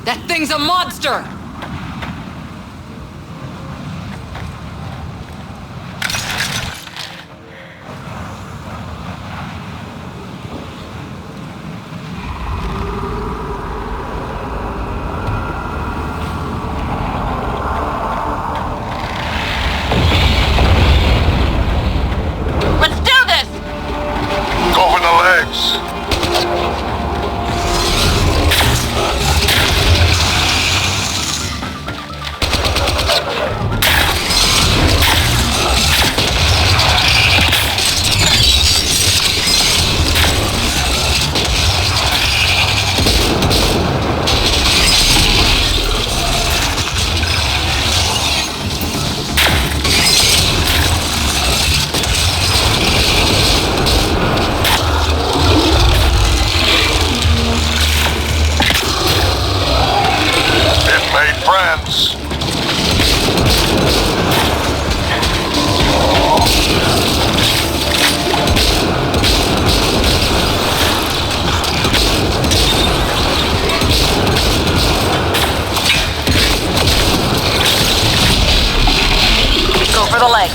That thing's a monster! Let's do this! Go for the legs. Friends. Go for the leg.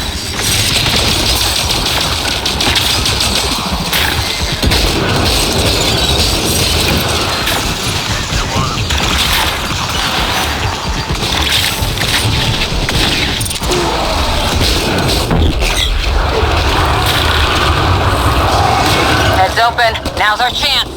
Heads open. Now's our chance.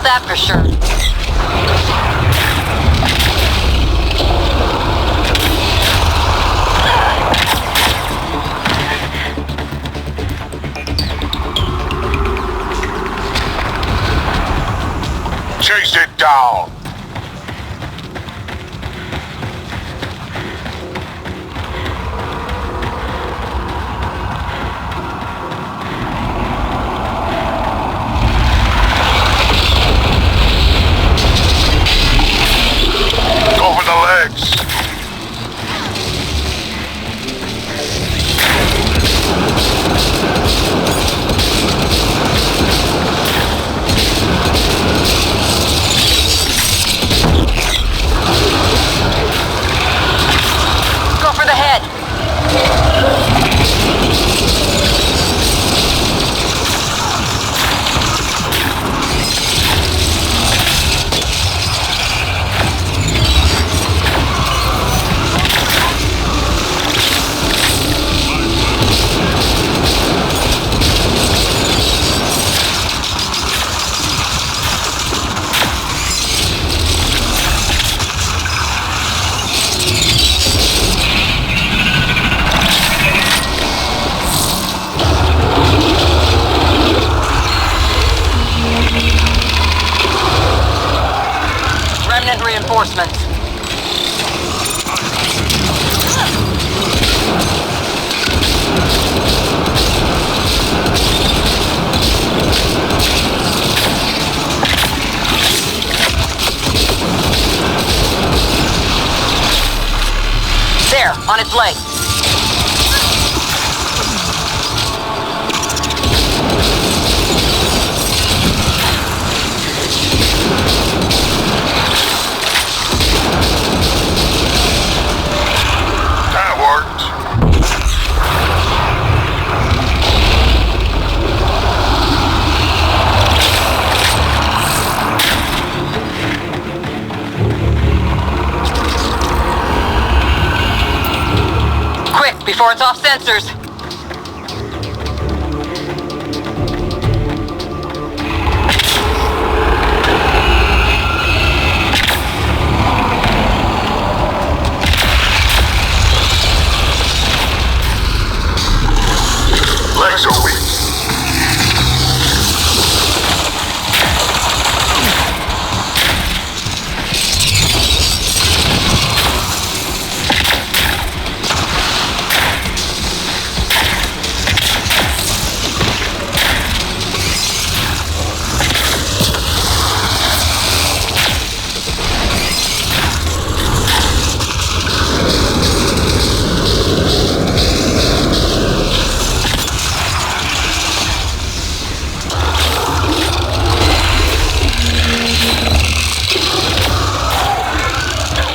That for sure. Chase it down. Over the legs. There, on its leg. That worked. Quick, before it's off sensors. Legs are weak.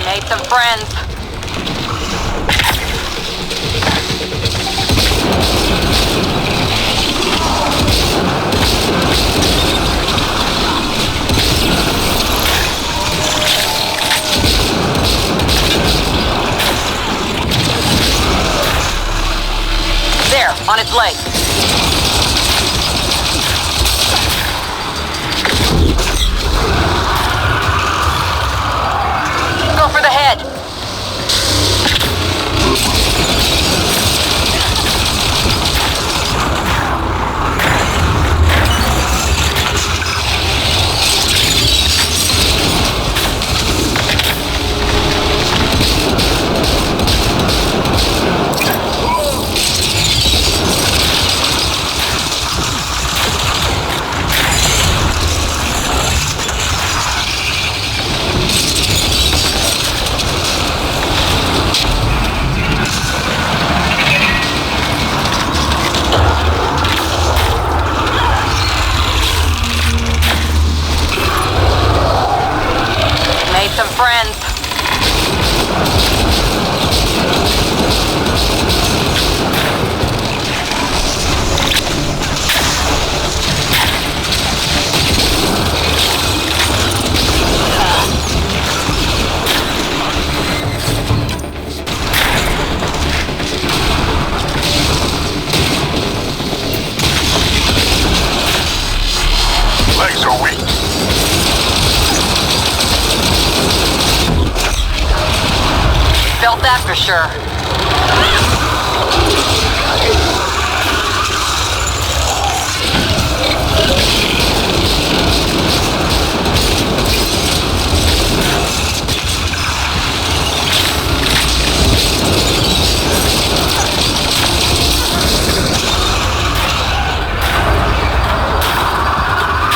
Made some friends. There, on its leg. Go for the head. Made some friends. Legs are weak. Felt that for sure.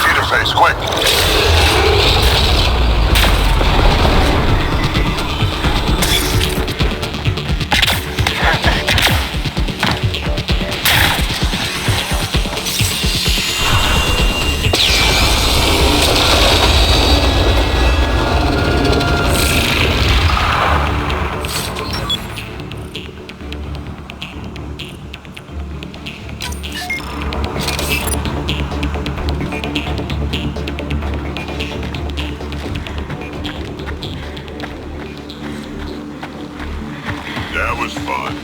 Interface, quick. That was fun.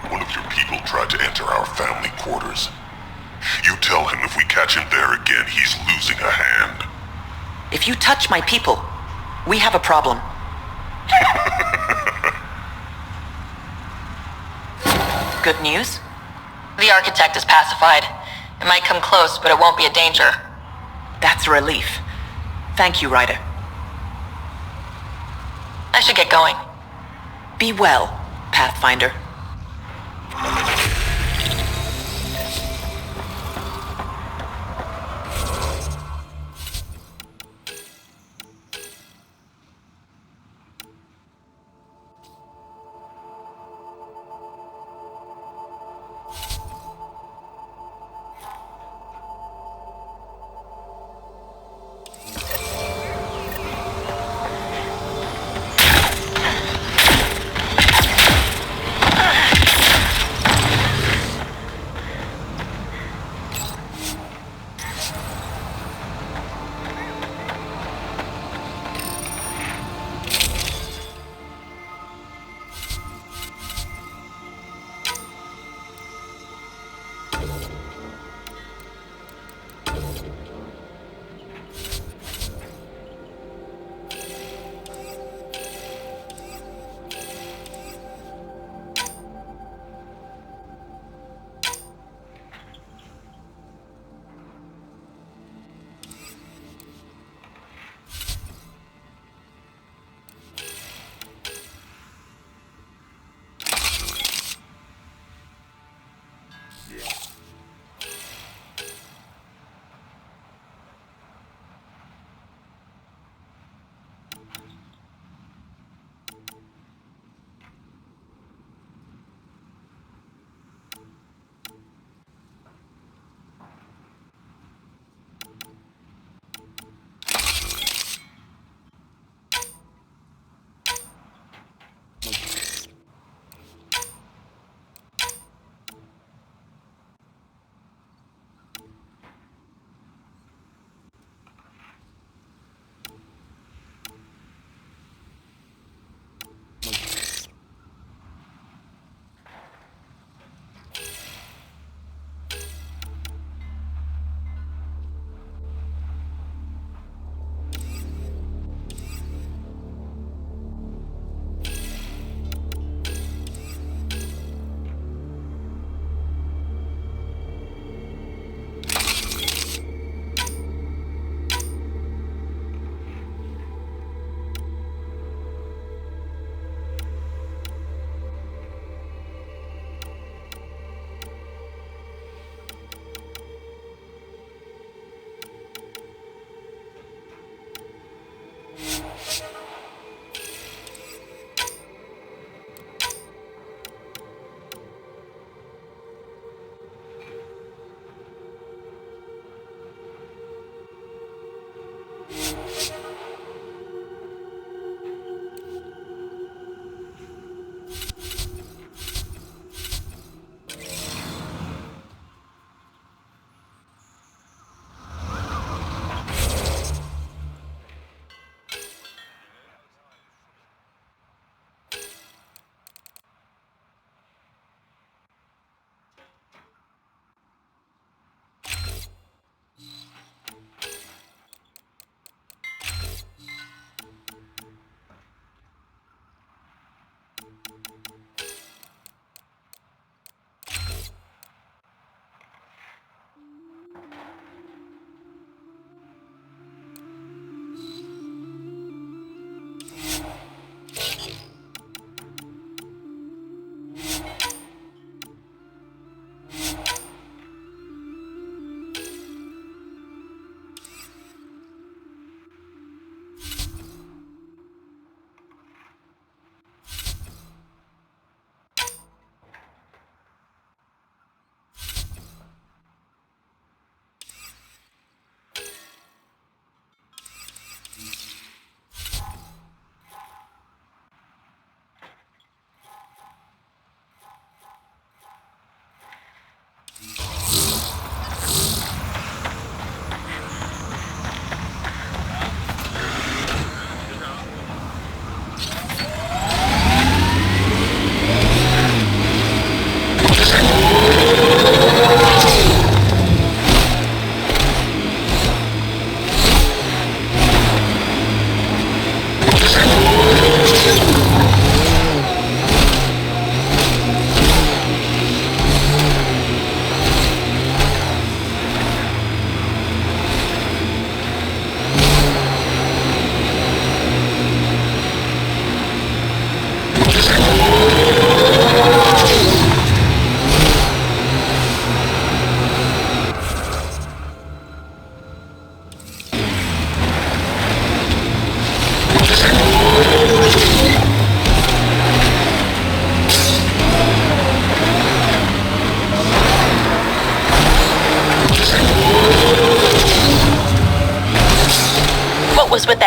One of your people tried to enter our family quarters. You tell him if we catch him there again, he's losing a hand. If you touch my people, we have a problem. Good news? The architect is pacified. It might come close, but it won't be a danger. That's a relief. Thank you, Ryder. I should get going. Be well, Pathfinder.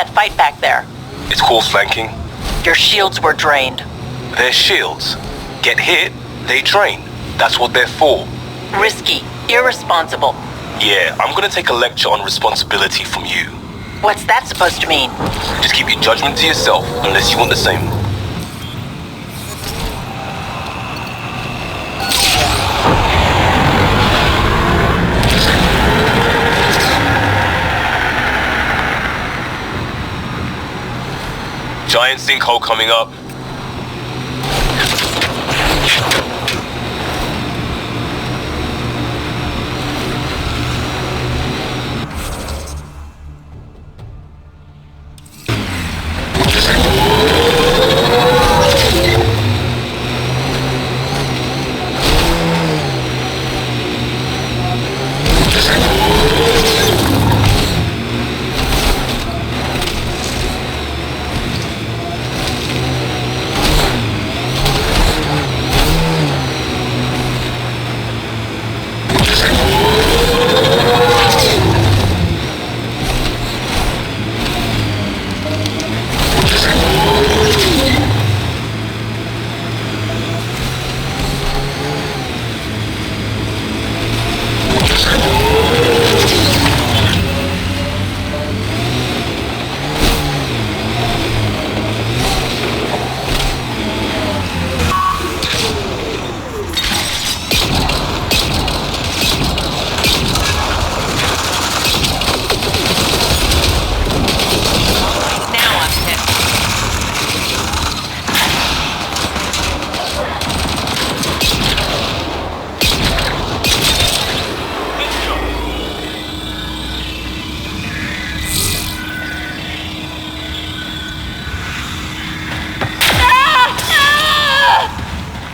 that fight back there? It's called flanking. Your shields were drained. They're shields. Get hit, they drain. That's what they're for. Risky. Irresponsible. Yeah, I'm gonna take a lecture on responsibility from you. What's that supposed to mean? Just keep your judgment to yourself, unless you want the same. Giant sinkhole coming up.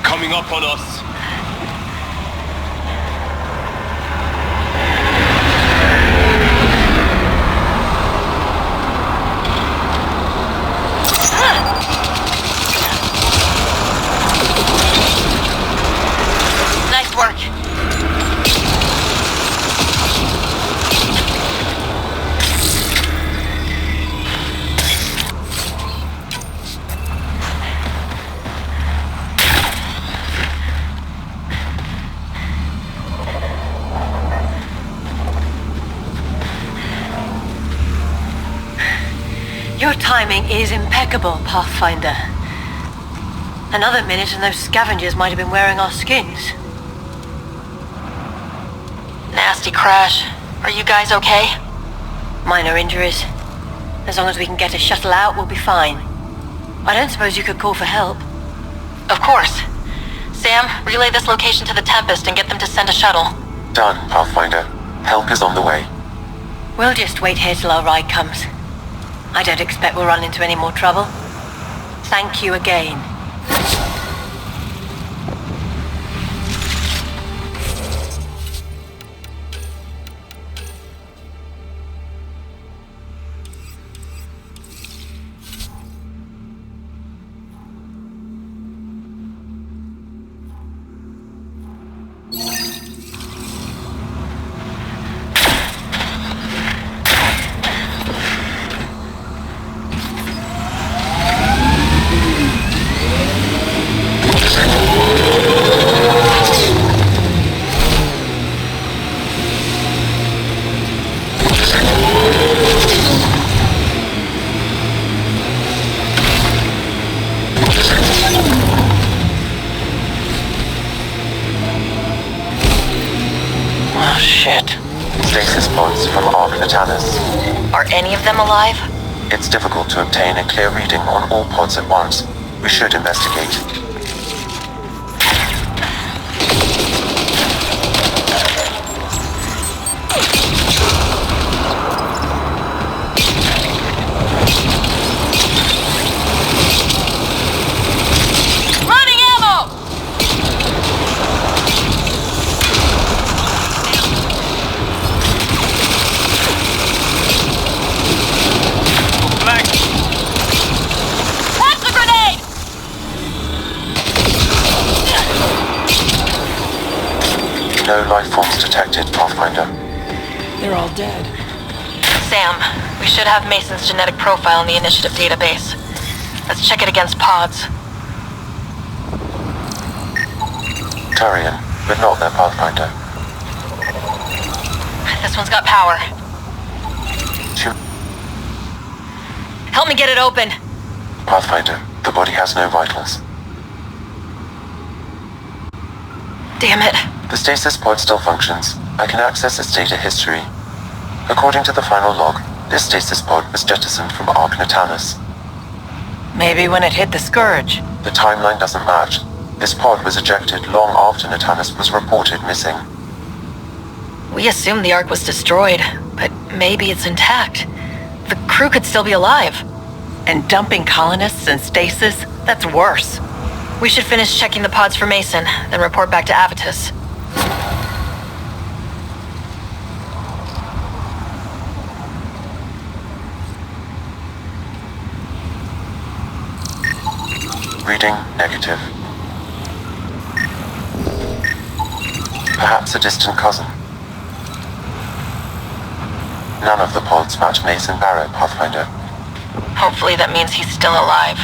Coming up on us. Nice work. Your timing is impeccable, Pathfinder. Another minute and those scavengers might have been wearing our skins. Nasty crash. Are you guys okay? Minor injuries. As long as we can get a shuttle out, we'll be fine. I don't suppose you could call for help? Of course. Sam, relay this location to the Tempest and get them to send a shuttle. Done, Pathfinder. Help is on the way. We'll just wait here till our ride comes. I don't expect we'll run into any more trouble. Thank you again. Stasis pods from Ark Natalis. Are any of them alive? It's difficult to obtain a clear reading on all pods at once. We should investigate. Running ammo! That's a grenade! No life forms detected, Pathfinder. They're all dead. Sam, we should have Mason's genetic profile in the initiative database. Let's check it against pods. Turian, but not their Pathfinder. This one's got power. Help me get it open. Pathfinder, the body has no vitals. Damn it. The stasis pod still functions. I can access its data history. According to the final log, this stasis pod was jettisoned from Ark Natanus. Maybe when it hit the Scourge. The timeline doesn't match. This pod was ejected long after Natanus was reported missing. We assumed the Ark was destroyed, but maybe it's intact. The crew could still be alive. And dumping colonists in stasis? That's worse. We should finish checking the pods for Mason, then report back to Avitus. Reading negative. Perhaps a distant cousin. None of the pods match Mason Barrett, Pathfinder. Hopefully that means he's still alive.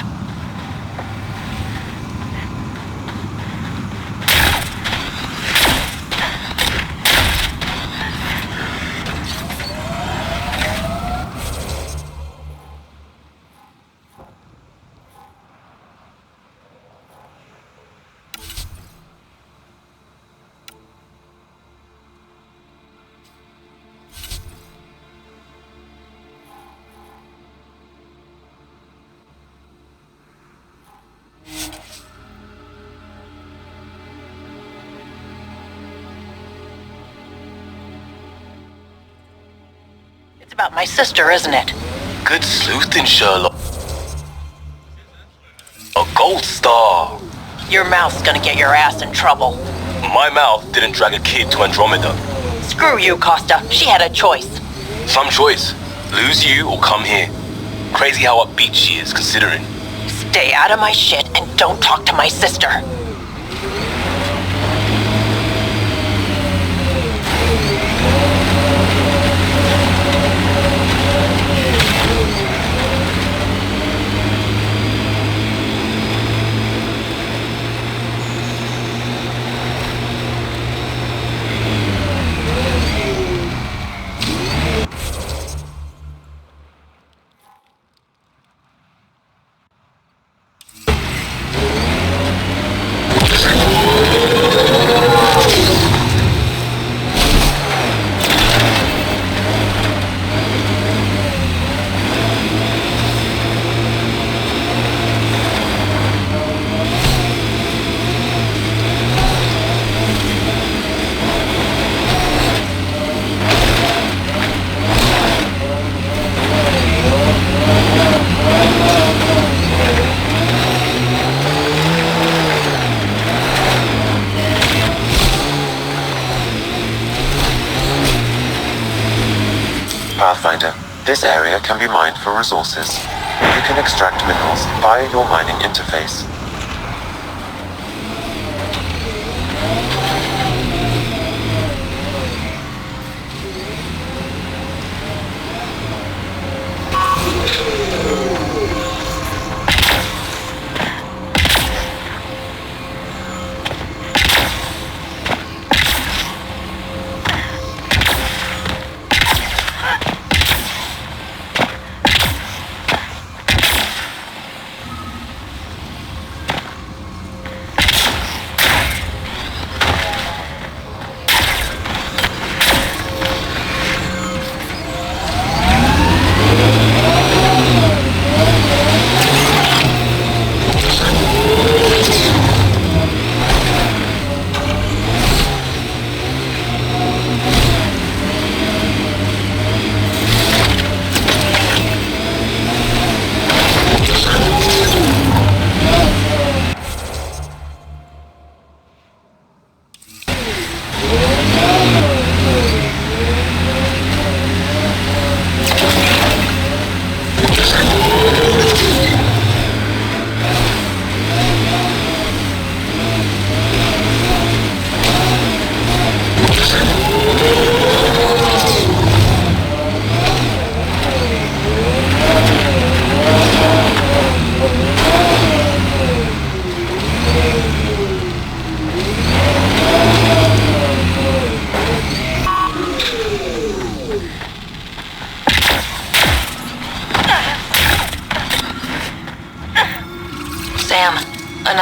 It's about my sister, isn't it? Good sleuthing, Sherlock. A gold star. Your mouth's gonna get your ass in trouble. My mouth didn't drag a kid to Andromeda. Screw you, Costa. She had a choice. Some choice. Lose you or come here. Crazy how upbeat she is, considering. Stay out of my shit and don't talk to my sister. Pathfinder, this area can be mined for resources. You can extract minerals via your mining interface.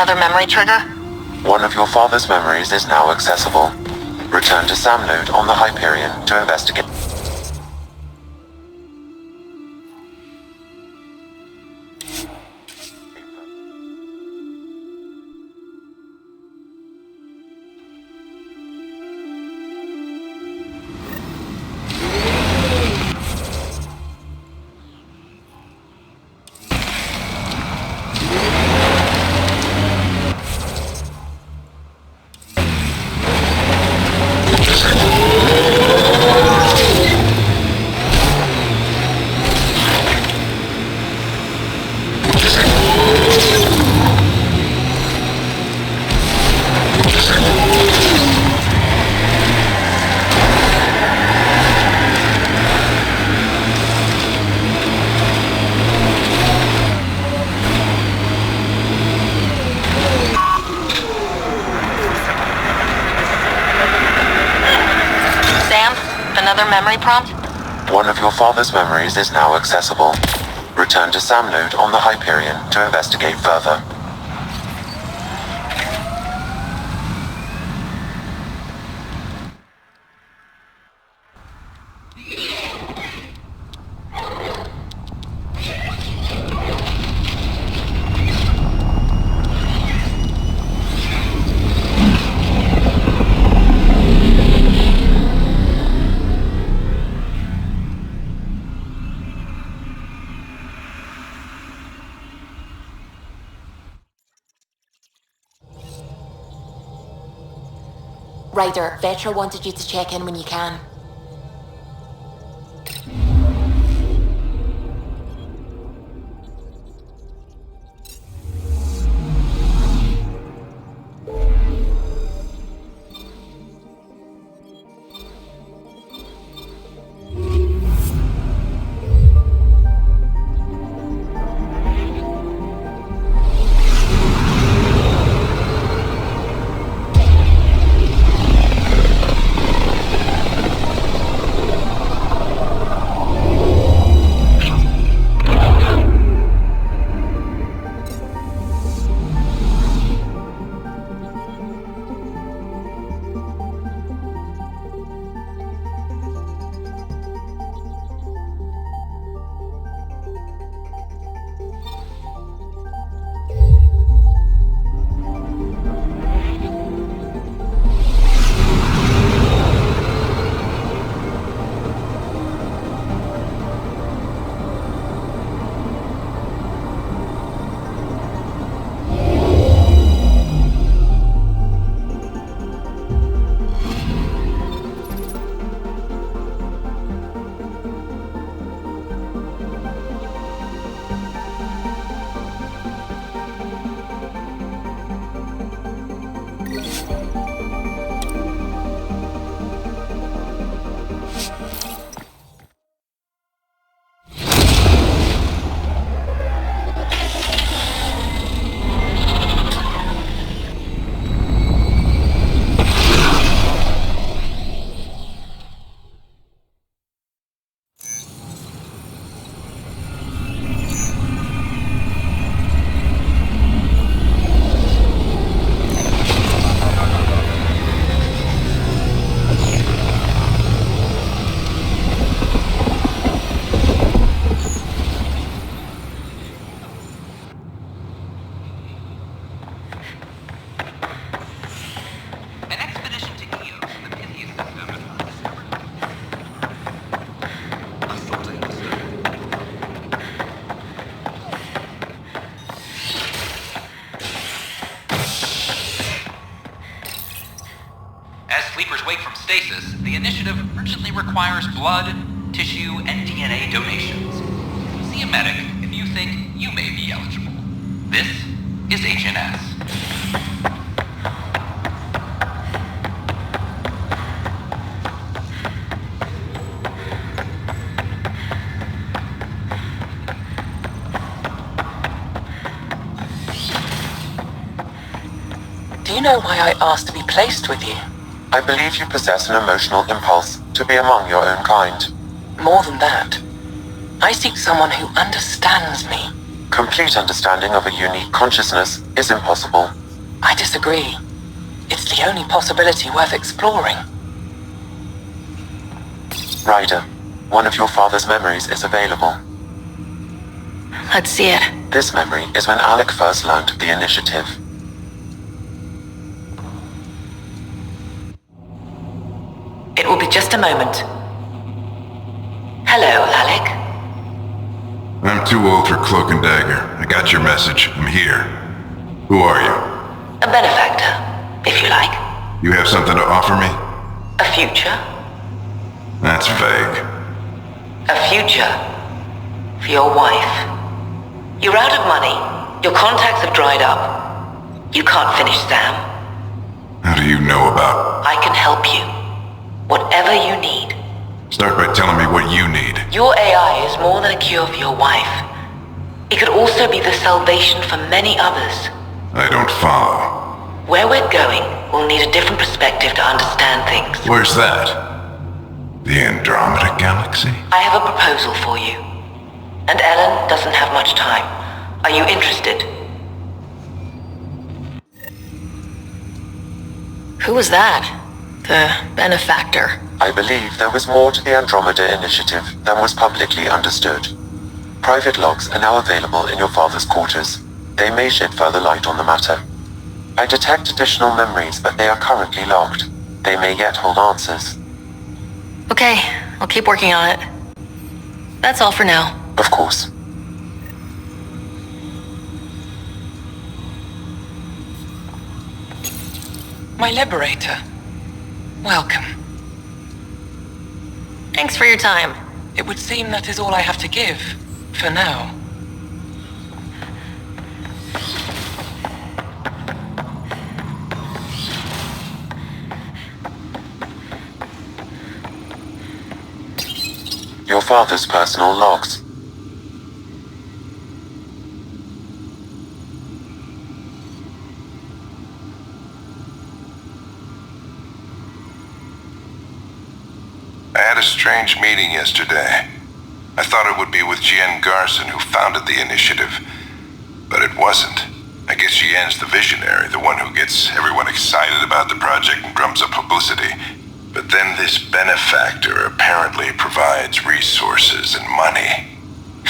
another memory trigger? One of your father's memories is now accessible. Return to Sam node on the Hyperion to investigate. Another memory prompt? One of your father's memories is now accessible. Return to Sam node on the Hyperion to investigate further. Ryder, Vetra wanted you to check in when you can. The initiative urgently requires blood, tissue, and DNA donations. See a medic if you think you may be eligible. This is HNS. Do you know why I asked to be placed with you? I believe you possess an emotional impulse to be among your own kind. More than that, I seek someone who understands me. Complete understanding of a unique consciousness is impossible. I disagree. It's the only possibility worth exploring. Ryder, one of your father's memories is available. Let's see it. This memory is when Alec first learned the initiative. It will be just a moment. Hello, Alec. I'm too old for cloak and dagger. I got your message. I'm here. Who are you? A benefactor, if you like. You have something to offer me? A future. That's vague. A future. For your wife. You're out of money. Your contacts have dried up. You can't finish Sam. How do you know about? I can help you. Whatever you need. Start by telling me what you need. Your AI is more than a cure for your wife. It could also be the salvation for many others. I don't follow. Where we're going, we'll need a different perspective to understand things. Where's that? The Andromeda galaxy? I have a proposal for you. And Ellen doesn't have much time. Are you interested? Who was that? The benefactor. I believe there was more to the Andromeda initiative than was publicly understood. Private logs are now available in your father's quarters. They may shed further light on the matter. I detect additional memories, but they are currently locked. They may yet hold answers. Okay, I'll keep working on it. That's all for now. Of course. My liberator. Welcome. Thanks for your time. It would seem that is all I have to give, for now. Your father's personal logs. I had a strange meeting yesterday. I thought it would be with Jian Garson, who founded the initiative. But it wasn't. I guess Jian's the visionary, the one who gets everyone excited about the project and drums up publicity. But then this benefactor apparently provides resources and money.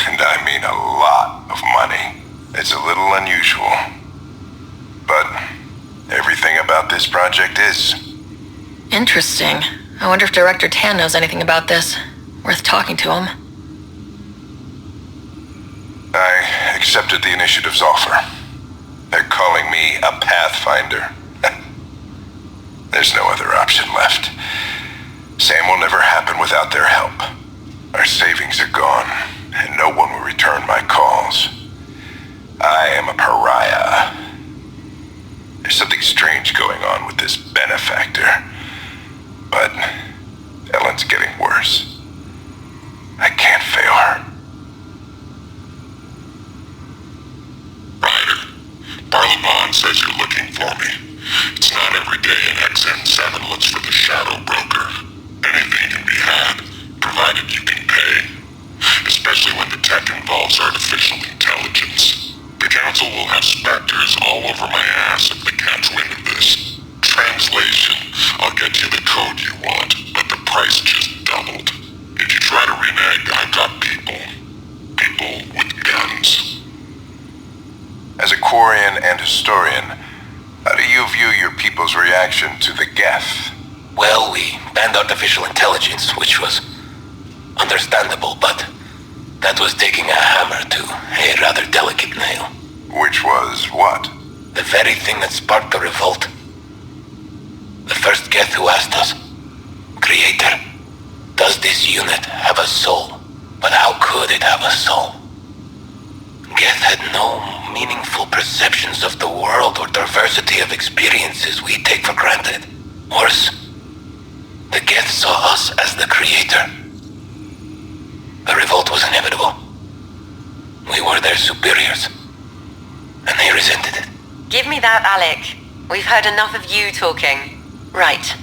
And I mean a lot of money. It's a little unusual. But everything about this project is. Interesting. I wonder if Director Tan knows anything about this. Worth talking to him. I accepted the initiative's offer. They're calling me a Pathfinder. There's no other option left. Sam will never happen without their help. Our savings are gone, and no one will return my calls. I am a pariah. There's something strange going on with this benefactor. But Ellen's getting worse. I can't fail her. Ryder, Barlamon says you're looking for me. It's not every day an XM7 looks for the Shadow Broker. Anything can be had, provided you can pay. Especially when the tech involves artificial intelligence. The Council will have specters all over my ass if they catch wind of this. Translation, I'll get you the code you want, but the price just doubled. If you try to renege, I've got people. People with guns. As a Quarian and historian, how do you view your people's reaction to the Geth? Well, we banned artificial intelligence, which was understandable, but that was taking a hammer to a rather delicate nail. Which was what? The very thing that sparked the revolt. The first Geth who asked us, Creator, does this unit have a soul? But how could it have a soul? Geth had no meaningful perceptions of the world or diversity of experiences we take for granted. Worse, the Geth saw us as the Creator. The revolt was inevitable. We were their superiors, and they resented it. Give me that, Alec. We've heard enough of you talking. Right.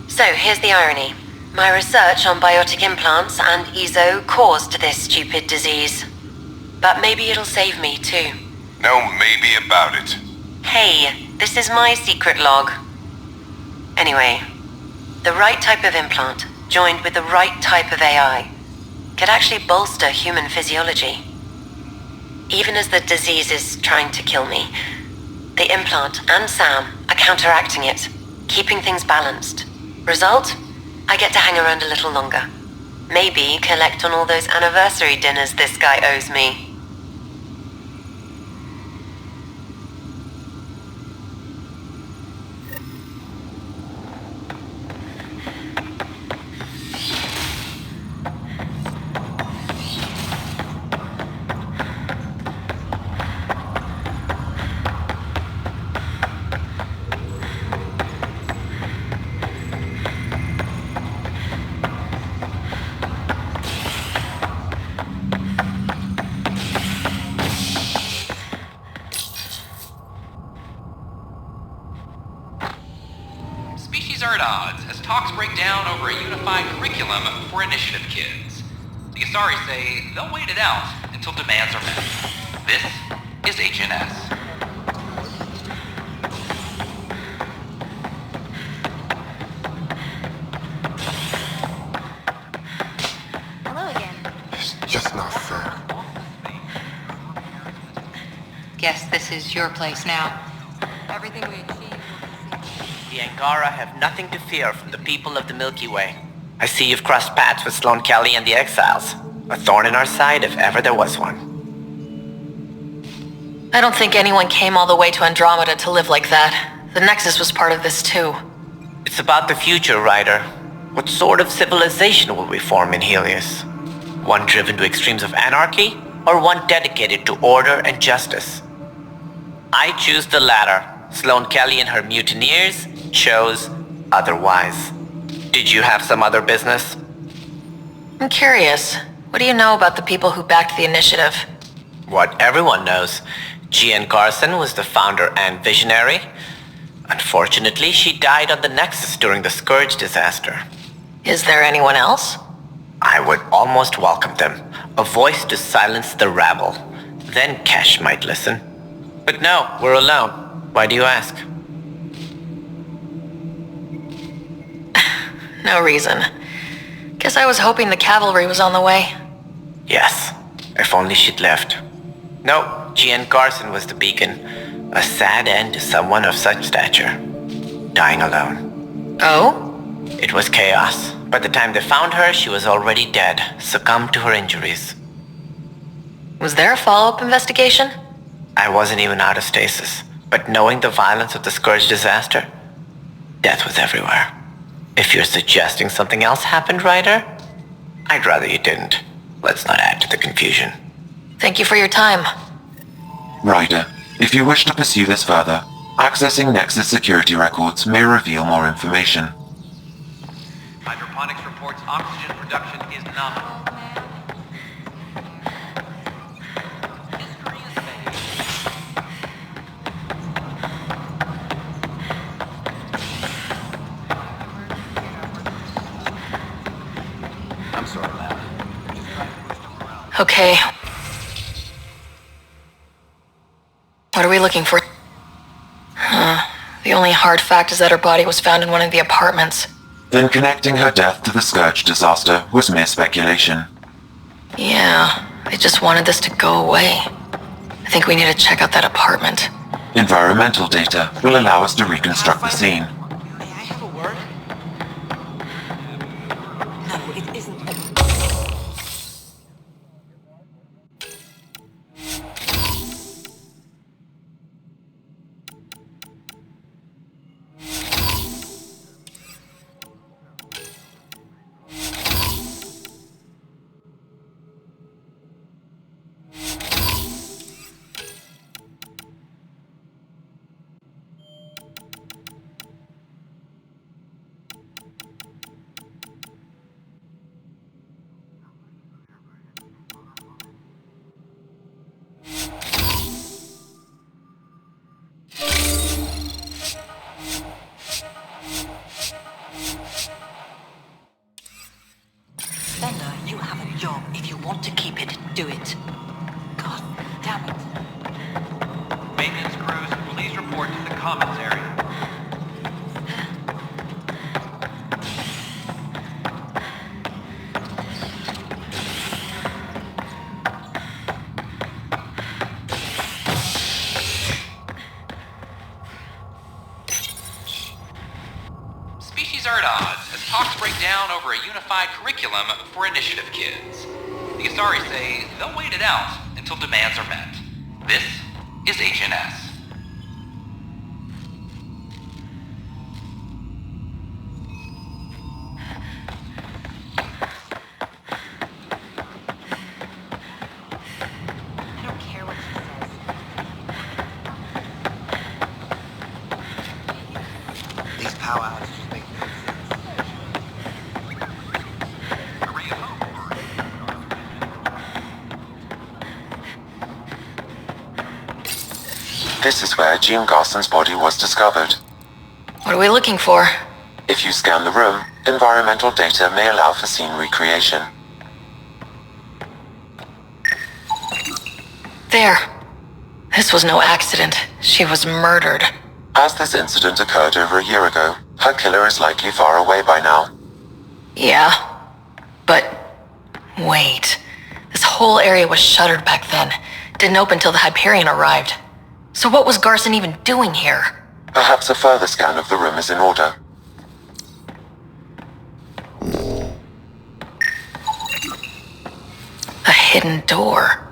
So, here's the irony. My research on biotic implants and EZO caused this stupid disease. but maybe it'll save me too. No maybe about it. Hey, this is my secret log. Anyway, the right type of implant, joined with the right type of AI, could actually bolster human physiology. Even as the disease is trying to kill me, the implant and Sam are counteracting it, keeping things balanced. Result? I get to hang around a little longer. Maybe collect on all those anniversary dinners this guy owes me. Species are at odds as talks break down over a unified curriculum for initiative kids. The Asari say they'll wait it out until demands are met. This is HNS. Hello again. It's just not fair. Guess this is your place now. Everything we achieve. The Angara have nothing to fear from the people of the Milky Way. I see you've crossed paths with Sloane Kelly and the Exiles. A thorn in our side if ever there was one. I don't think anyone came all the way to Andromeda to live like that. The Nexus was part of this too. It's about the future, Ryder. What sort of civilization will we form in Helios? One driven to extremes of anarchy, or one dedicated to order and justice? I choose the latter. Sloane Kelly and her mutineers chose otherwise. Did you have some other business? I'm curious. What do you know about the people who backed the initiative? What everyone knows. Jean Garson was the founder and visionary. Unfortunately, she died on the Nexus during the Scourge disaster. Is there anyone else? I would almost welcome them. A voice to silence the rabble. Then Kesh might listen. But no, we're alone. Why do you ask? No reason. Guess I was hoping the cavalry was on the way. Yes, if only she'd left. No, Jean Garson was the beacon. A sad end to someone of such stature. Dying alone. Oh? It was chaos. By the time they found her, she was already dead, succumbed to her injuries. Was there a follow-up investigation? I wasn't even out of stasis, but knowing the violence of the Scourge disaster, death was everywhere. If you're suggesting something else happened, Ryder, I'd rather you didn't. Let's not add to the confusion. Thank you for your time. Ryder, if you wish to pursue this further, accessing Nexus security records may reveal more information. Hydroponics reports oxygen production is nominal. History is fake. I'm sorry, lad. Okay. What are we looking for? The only hard fact is that her body was found in one of the apartments. Then connecting her death to the Scourge disaster was mere speculation. Yeah, they just wanted this to go away. I think we need to check out that apartment. Environmental data will allow us to reconstruct the scene. May I have a word? No, it isn't. Bella, you have a job. If you want to keep it, do it. God, Species are at odds as talks break down over a unified curriculum for initiative kids. The Asari say they'll wait it out until demands are met. This is HNS. I don't care what she says. These power outages make no sense. This is where Jean Garson's body was discovered. What are we looking for? If you scan the room, environmental data may allow for scene recreation. There. This was no accident. She was murdered. As this incident occurred over a year ago, her killer is likely far away by now. Yeah. But... wait. This whole area was shuttered back then. Didn't open till the Hyperion arrived. So what was Garson even doing here? Perhaps a further scan of the room is in order. A hidden door.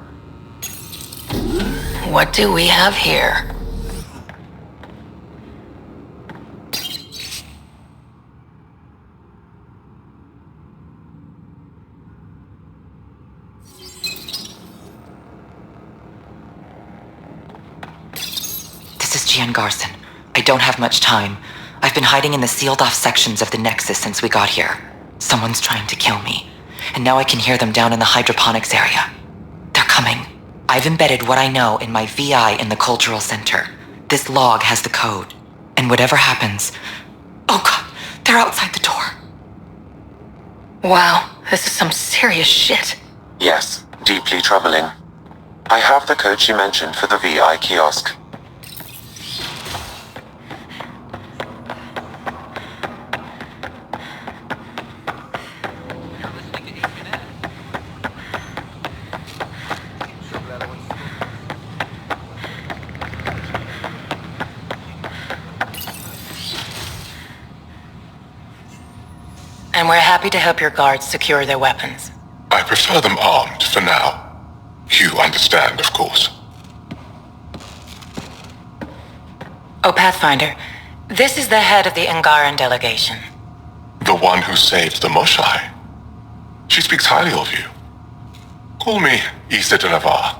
What do we have here? This is Gian Garson. I don't have much time. I've been hiding in the sealed-off sections of the Nexus since we got here. Someone's trying to kill me. And now I can hear them down in the hydroponics area. They're coming. I've embedded what I know in my VI in the Cultural Center. This log has the code. And whatever happens... Oh god, they're outside the door. Wow, this is some serious shit. Yes, deeply troubling. I have the code she mentioned for the VI kiosk. And we're happy to help your guards secure their weapons. I prefer them armed for now. You understand, of course. Oh, Pathfinder, this is the head of the Angaran delegation. The one who saved the Moshai. She speaks highly of you. Call me Issa de Navarre.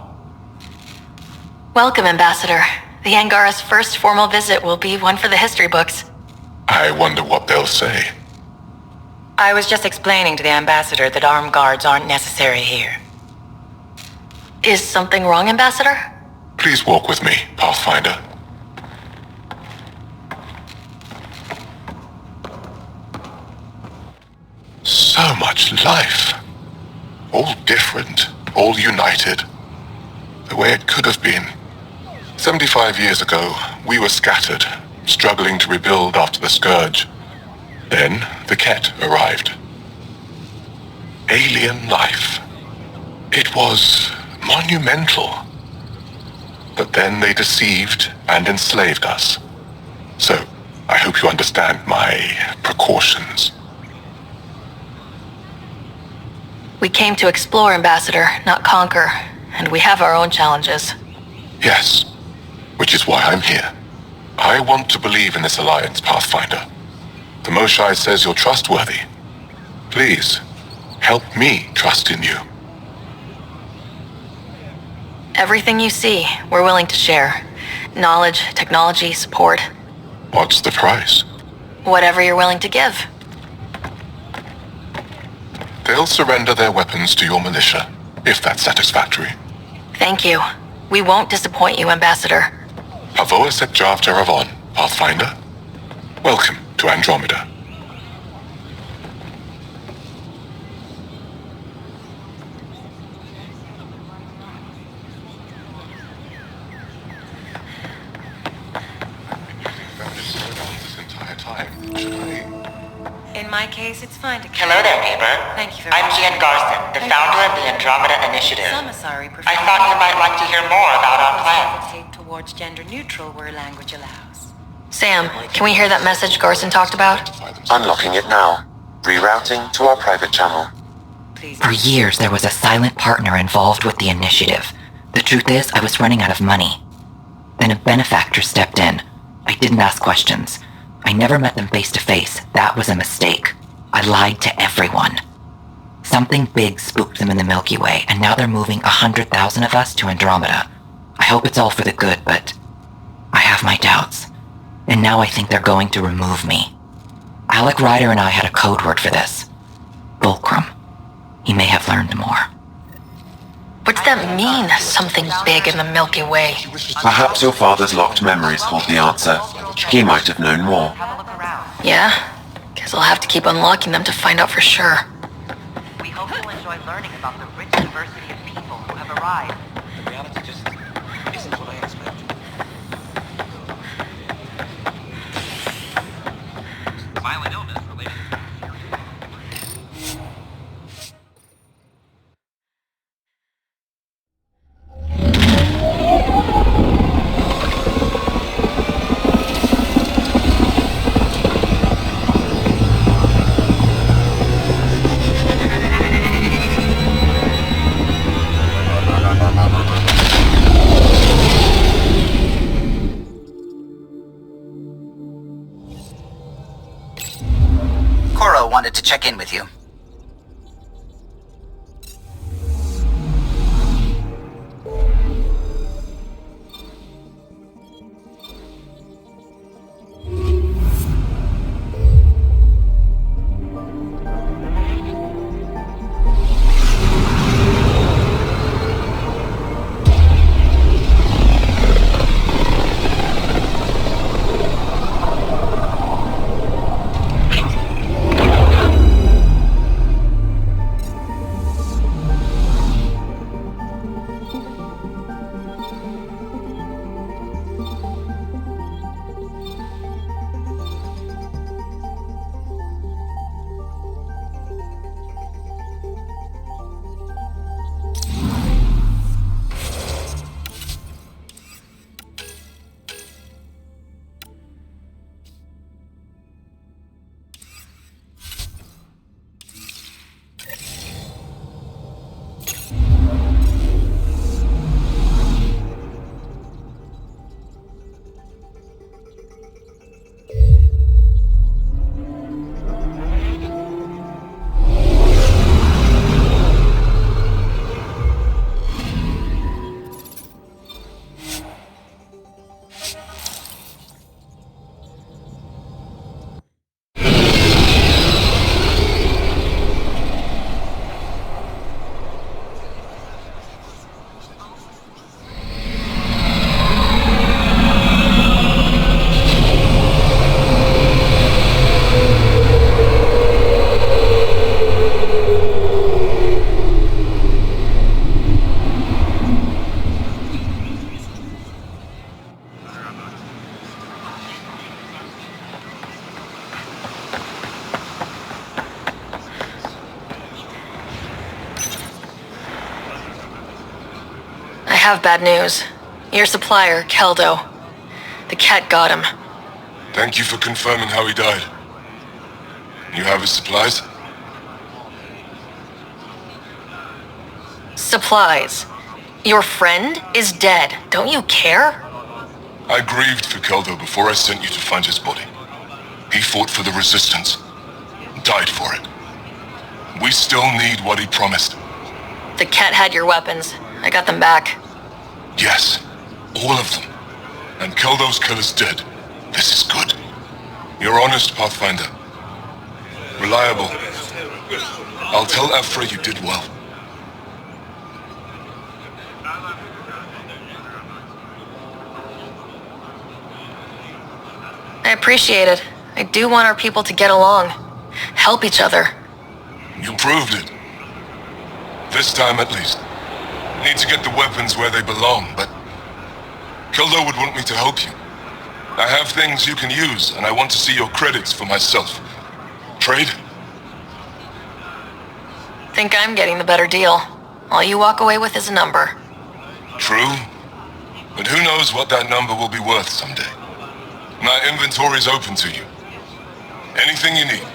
Welcome, Ambassador. The Angara's first formal visit will be one for the history books. I wonder what they'll say. I was just explaining to the Ambassador that armed guards aren't necessary here. Is something wrong, Ambassador? Please walk with me, Pathfinder. So much life. All different, all united. The way it could have been. 75 years ago, we were scattered, struggling to rebuild after the Scourge. Then, the Ket arrived. Alien life. It was monumental. But then they deceived and enslaved us. So, I hope you understand my precautions. We came to explore, Ambassador, not conquer. And we have our own challenges. Yes, which is why I'm here. I want to believe in this alliance, Pathfinder. The Moshai says you're trustworthy. Please, help me trust in you. Everything you see, we're willing to share. Knowledge, technology, support. What's the price? Whatever you're willing to give. They'll surrender their weapons to your militia, if that's satisfactory. Thank you. We won't disappoint you, Ambassador. Avoa set Jav Teravon, Pathfinder. Welcome to Andromeda. In my case, it's fine to... Hello there, neighbor. Thank you very I'm much. Gian Garson, the founder of the Andromeda Initiative. Some Asari prefer... I thought you might like to hear more about our plans. ...tape towards gender neutral where language allows. Sam, can we hear that message Garson talked about? Unlocking it now. Rerouting to our private channel. For years, there was a silent partner involved with the initiative. The truth is, I was running out of money. Then a benefactor stepped in. I didn't ask questions. I never met them face to face. That was a mistake. I lied to everyone. Something big spooked them in the Milky Way, and now they're moving 100,000 of us to Andromeda. I hope it's all for the good, but I have my doubts. And now I think they're going to remove me. Alec, Ryder, and I had a code word for this. Fulcrum. He may have learned more. What's that mean, something big in the Milky Way? Perhaps your father's locked memories hold the answer. He might have known more. Yeah? Guess I'll have to keep unlocking them to find out for sure. We hope you'll enjoy learning about the rich diversity of people who have arrived. The reality just isn't what I expected. Violent illness related. Wanted to check in with you. I have bad news. Your supplier, Keldo. The cat got him. Thank you for confirming how he died. You have his supplies? Supplies. Your friend is dead. Don't you care? I grieved for Keldo before I sent you to find his body. He fought for the Resistance. Died for it. We still need what he promised. The cat had your weapons. I got them back. Yes, all of them. And Keldo's killer's dead. This is good. You're honest, Pathfinder. Reliable. I'll tell Ephra you did well. I appreciate it. I do want our people to get along. Help each other. You proved it. This time at least. Need to get the weapons where they belong, but Keldo would want me to help you. I have things you can use, and I want to see your credits for myself. Trade? Think I'm getting the better deal. All you walk away with is a number. True. But who knows what that number will be worth someday. My inventory's open to you. Anything you need.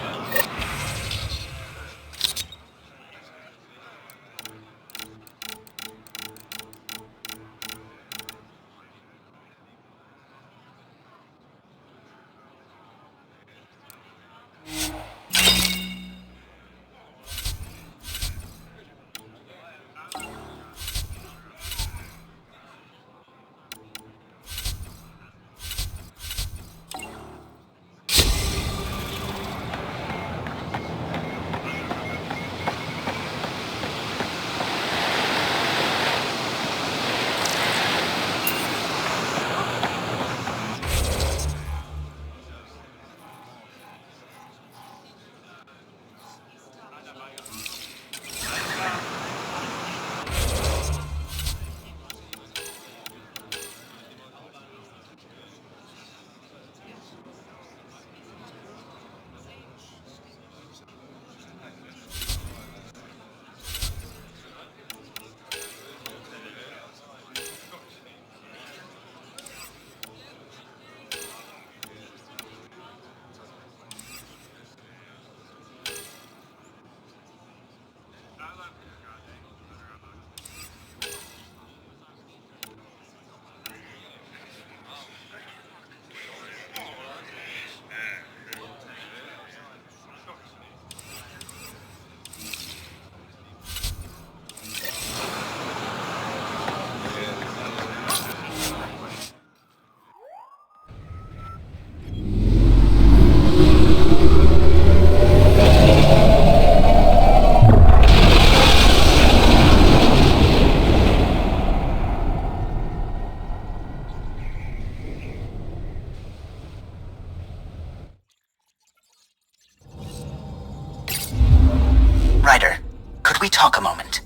Ryder, could we talk a moment?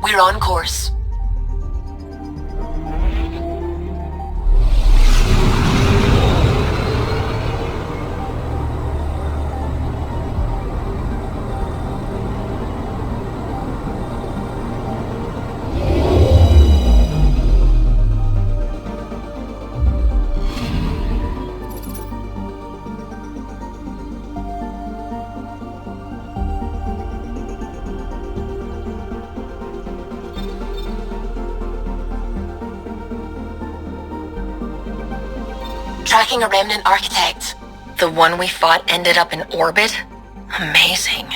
We're on course. Tracking a Remnant architect. The one we fought ended up in orbit? Amazing.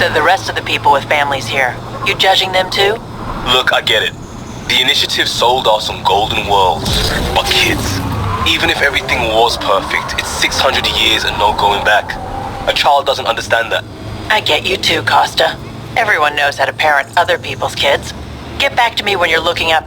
So the rest of the people with families here, you judging them too? Look, I get it. The initiative sold us some golden worlds, but kids, even if everything was perfect, it's 600 years and no going back. A child doesn't understand that. I get you too, Costa. Everyone knows how to parent other people's kids. Get back to me when you're looking up.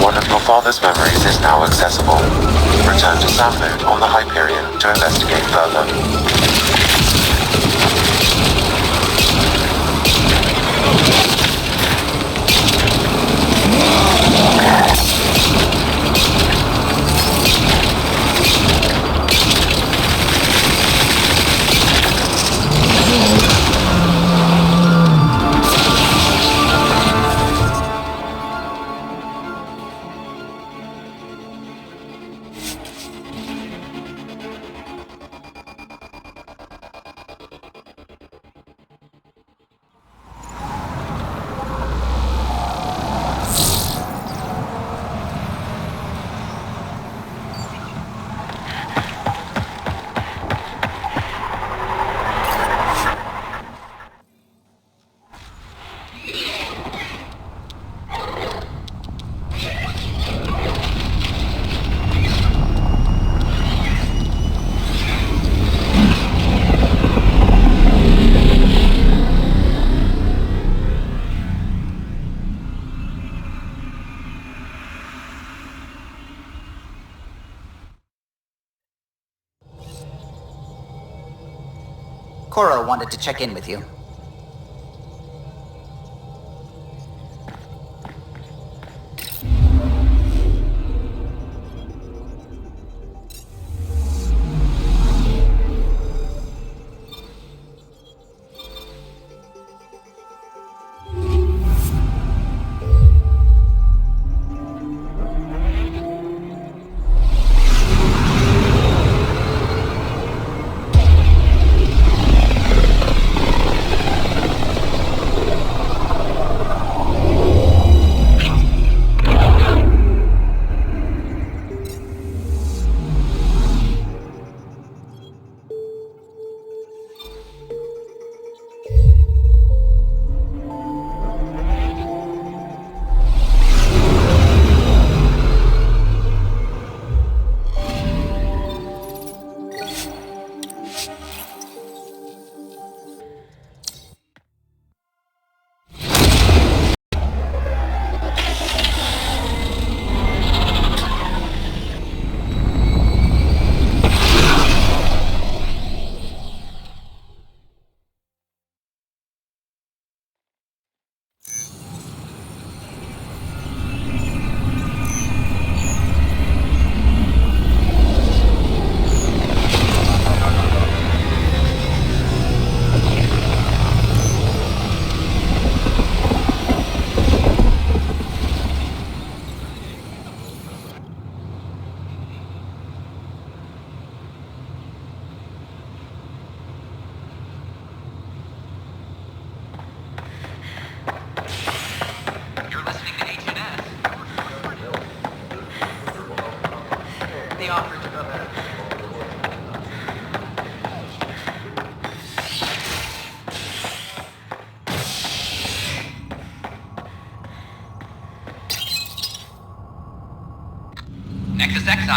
One of your father's memories is now accessible. Return to Sam mode on the Hyperion to investigate further. Cora wanted to check in with you.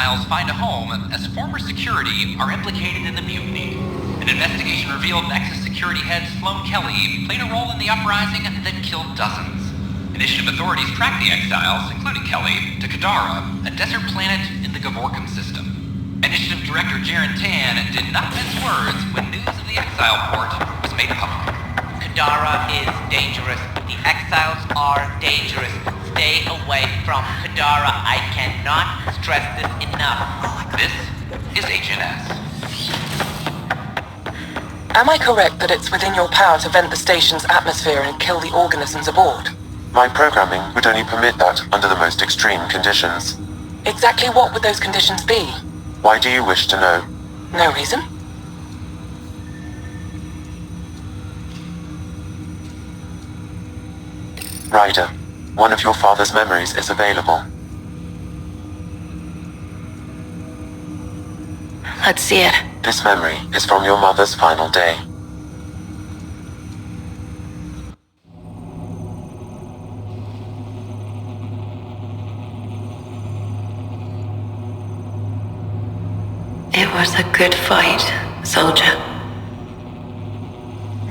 exiles find a home as former security are implicated in the mutiny. An investigation revealed Nexus security head Sloan Kelly played a role in the uprising that killed dozens. Initiative authorities tracked the exiles, including Kelly, to Kadara, a desert planet in the Gavorkan system. Initiative Director Jaren Tan did not mince words when news of the exile port was made public. Kadara is dangerous. The exiles are dangerous. Stay away from Kadara. I cannot stress this enough. This is HNS. Am I correct that it's within your power to vent the station's atmosphere and kill the organisms aboard? My programming would only permit that under the most extreme conditions. Exactly what would those conditions be? Why do you wish to know? No reason. Ryder, one of your father's memories is available. Let's see it. This memory is from your mother's final day. It was a good fight, soldier.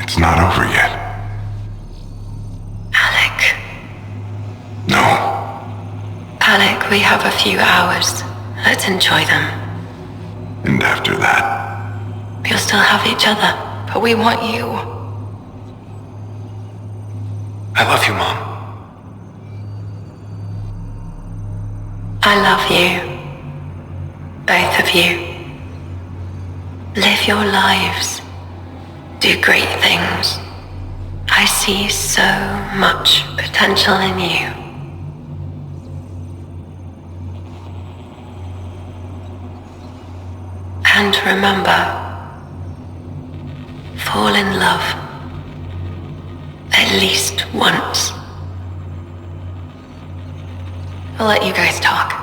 It's not over yet. Alec. No. Alec, we have a few hours. Let's enjoy them. And after that? We'll still have each other, but we want you. I love you, Mom. I love you. Both of you. Live your lives. Do great things. I see so much potential in you. And remember, fall in love. At least once. I'll let you guys talk.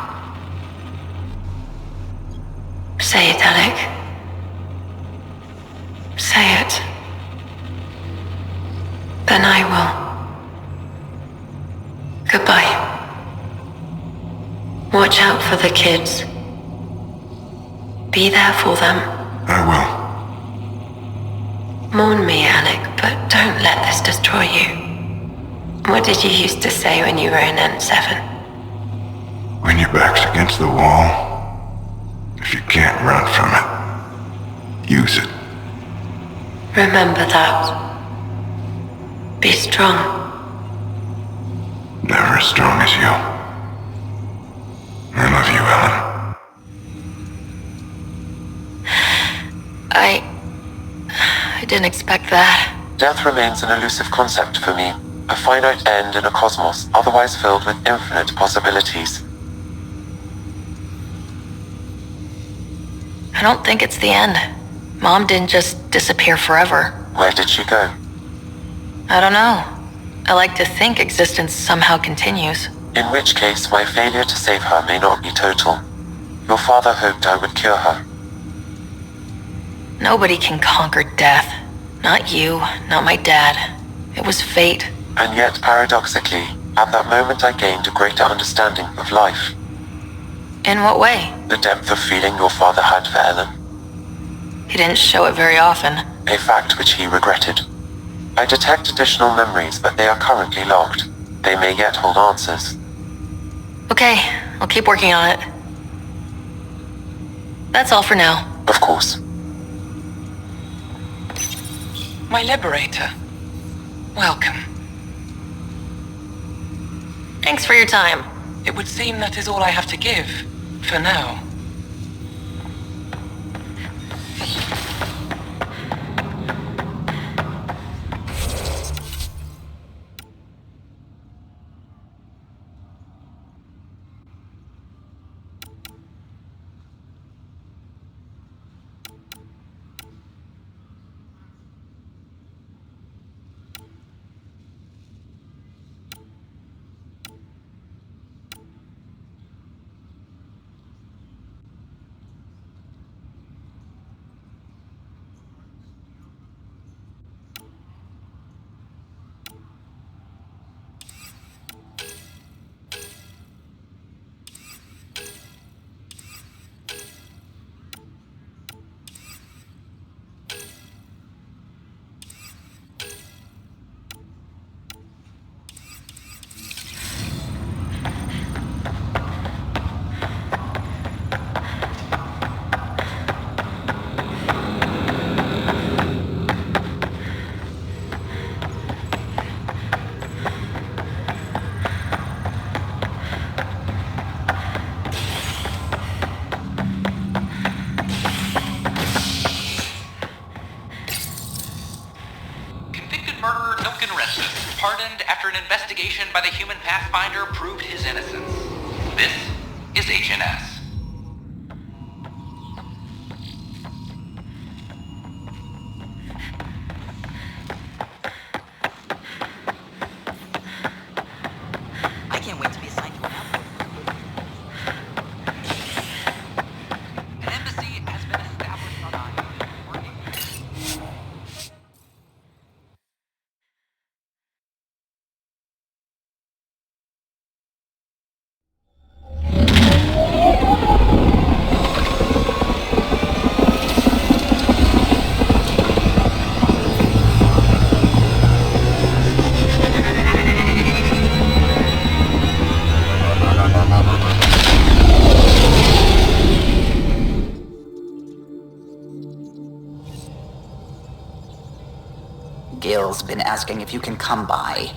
Say it, Alec. Say it. Then I will. Goodbye. Watch out for the kids. Be there for them. I will. Mourn me, Alec, but don't let this destroy you. What did you used to say when you were in N7? When your back's against the wall, if you can't run from it, use it. Remember that. Be strong. Never as strong as you. I love you, Ellen. I didn't expect that. Death remains an elusive concept for me. A finite end in a cosmos otherwise filled with infinite possibilities. I don't think it's the end. Mom didn't just disappear forever. Where did she go? I don't know. I like to think existence somehow continues. In which case, my failure to save her may not be total. Your father hoped I would cure her. Nobody can conquer death. Not you, not my dad. It was fate. And yet, paradoxically, at that moment I gained a greater understanding of life. In what way? The depth of feeling your father had for Ellen. He didn't show it very often. A fact which he regretted. I detect additional memories, but they are currently locked. They may yet hold answers. Okay, I'll keep working on it. That's all for now. Of course. My liberator. Welcome. Thanks for your time. It would seem that is all I have to give, for now. murderer Milken Rensis, pardoned after an investigation by the human Pathfinder proved his innocence. This is HNS. I can't wait to be assigned to an outpost. An embassy has been established on Io for 8 years. Gil's been asking if you can come by.